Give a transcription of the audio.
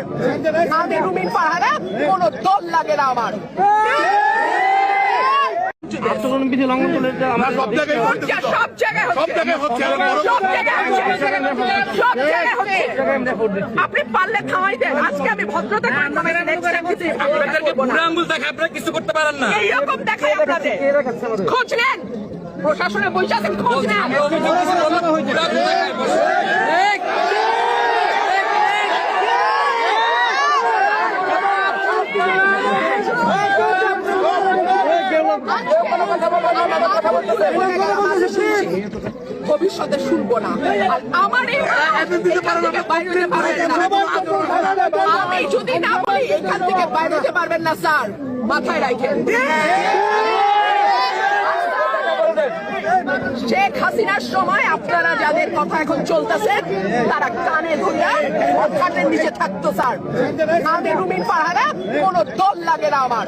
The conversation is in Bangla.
স্যার, আমি রুমিন ফারহানা, কোনো দল লাগে না আমার। আচরণ বিধি লঙ্ঘন করলে সব জায়গায় হচ্ছে। আপনি পারলে থামাই দেন। আজকে আমি ভদ্রতা কিছু করতে পারেন না। এইরকম দেখাই আপনাদের। খোঁজ নেন, প্রশাসনের বৈশা আছেন, খোঁজ নেন। ভবিষ্যতে শুনবো না। আর আমার আমি যদি না বলি এখান থেকে বাইরে হতে পারবেন না স্যার, মাথায় রাখেন। শেখ হাসিনার সময় আপনারা যাদের কথা এখন চলতেছে তারা কানে ধরিয়া খাটের নিচে থাকতো স্যার। আমি রুমিন ফারহানা, কোনো দল লাগে না আমার।